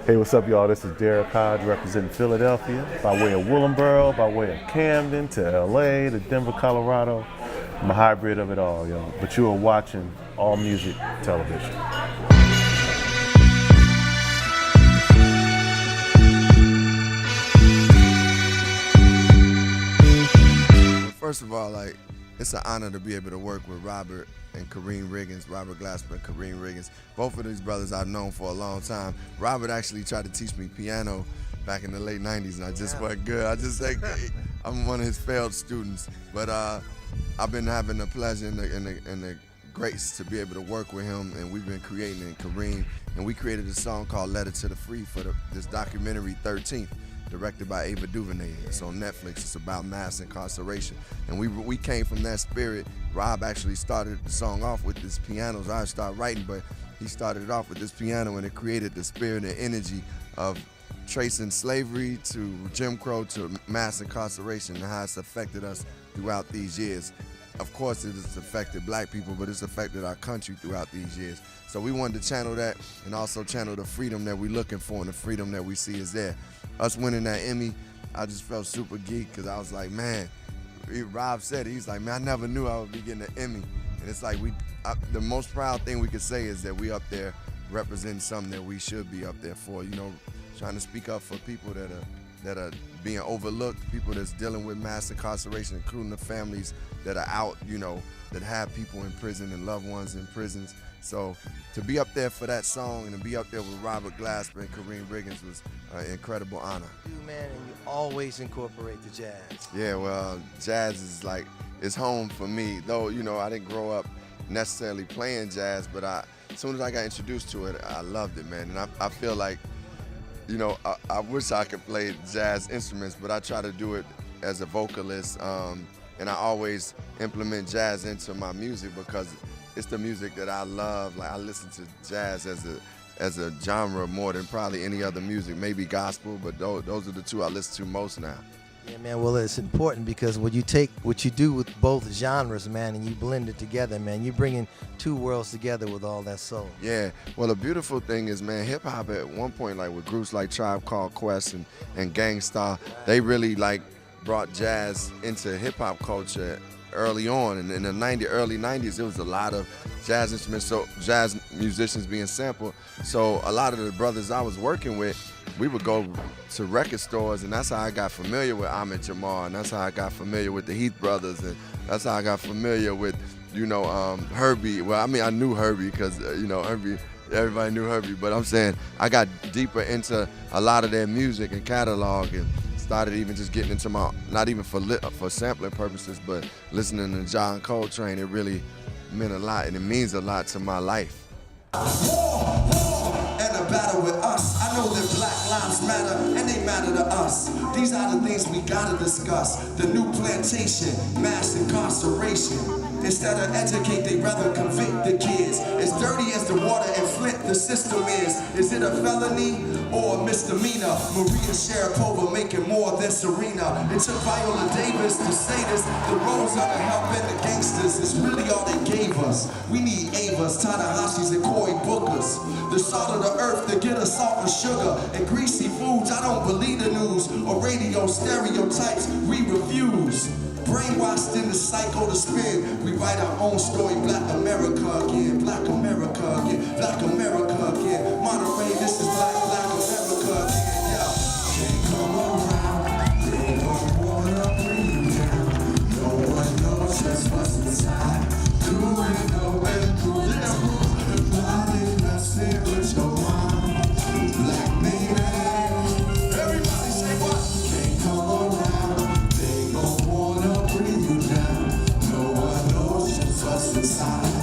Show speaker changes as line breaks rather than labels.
Hey, what's up, y'all? This is Derek Hodge representing Philadelphia by way of Willingboro, by way of Camden to LA to Denver, Colorado. I'm a hybrid of it all, yo. But you are watching All Music Television.
First of all, it's an honor to be able to work with Robert and Kareem Riggins, Robert Glasper and Kareem Riggins. Both of these brothers I've known for a long time. Robert actually tried to teach me piano back in the late 90s, and I just wasn't good. I just think I'm one of his failed students. But I've been having the pleasure and the grace to be able to work with him, and we've been creating in Kareem, and we created a song called Letter to the Free for this documentary 13th. Directed by Ava DuVernay. It's on Netflix. It's about mass incarceration. And we came from that spirit. Rob actually started the song off with this piano. I started writing, but he started it off with this piano, and it created the spirit and energy of tracing slavery to Jim Crow to mass incarceration and how it's affected us throughout these years. Of course, it has affected black people, but it's affected our country throughout these years. So we wanted to channel that and also channel the freedom that we're looking for and the freedom that we see is there. Us winning that Emmy, I just felt super geek because I was like, man, Rob said it, he's like, man, I never knew I would be getting an Emmy. And it's like the most proud thing we could say is that we up there representing something that we should be up there for, you know, trying to speak up for people that are being overlooked, people that's dealing with mass incarceration, including the families that are out, you know, that have people in prison and loved ones in prisons. So to be up there for that song and to be up there with Robert Glasper and Kareem Riggins was an incredible honor.
You, man, and you always incorporate the jazz.
Yeah, well, jazz is like, it's home for me. Though, you know, I didn't grow up necessarily playing jazz, but as soon as I got introduced to it, I loved it, man. And I feel like, you know, I wish I could play jazz instruments, but I try to do it as a vocalist, and I always implement jazz into my music because it's the music that I love. Like, I listen to jazz as a genre more than probably any other music, maybe gospel, but those are the two I listen to most now.
Yeah, man, well, it's important because when you take what you do with both genres, man, and you blend it together, man, you're bringing two worlds together with all that soul.
Yeah, well, the beautiful thing is, man, hip-hop at one point, like with groups like Tribe Called Quest and Gang Starr, they really, like, brought jazz into hip-hop culture early on. And in the early 90s, there was a lot of jazz instruments, so jazz musicians being sampled. So a lot of the brothers I was working with, we would go to record stores, and that's how I got familiar with Ahmed Jamal, and that's how I got familiar with the Heath Brothers, and that's how I got familiar with, you know, Herbie. Well, I mean, I knew Herbie because, you know, Herbie, everybody knew Herbie, but I'm saying I got deeper into a lot of their music and catalog, and started even just getting into my, not even for sampling purposes, but listening to John Coltrane. It really meant a lot, and it means a lot to my life.
And a battle with us. I know that black lives matter, and they matter to us. These are the things we gotta discuss. The new plantation, mass incarceration. Instead of educate, they rather convict the kids. As dirty as the water in Flint, the system is. Is it a felony or a misdemeanor? Maria Sharapova making more than Serena. It took Viola Davis to say this. The roads are the help and the gangsters. It's really all they gave us. We need Avas, Ta-Nehishis, and Cory Bookers. The salt of the earth to get us salt and sugar. And greasy foods, I don't believe the news. Or radio stereotypes, we refuse. Brainwashed in the cycle to spin. We write our own story, Black America again, Black America again, Black America again. Monterey, this is Black America again, yeah. Can't come around, they don't wanna bring you down. No one knows just what's inside. Through it, going through the body, that's it with your mind. Black man, everybody say what? Can't come around, they don't wanna bring you down. No one knows just what's inside.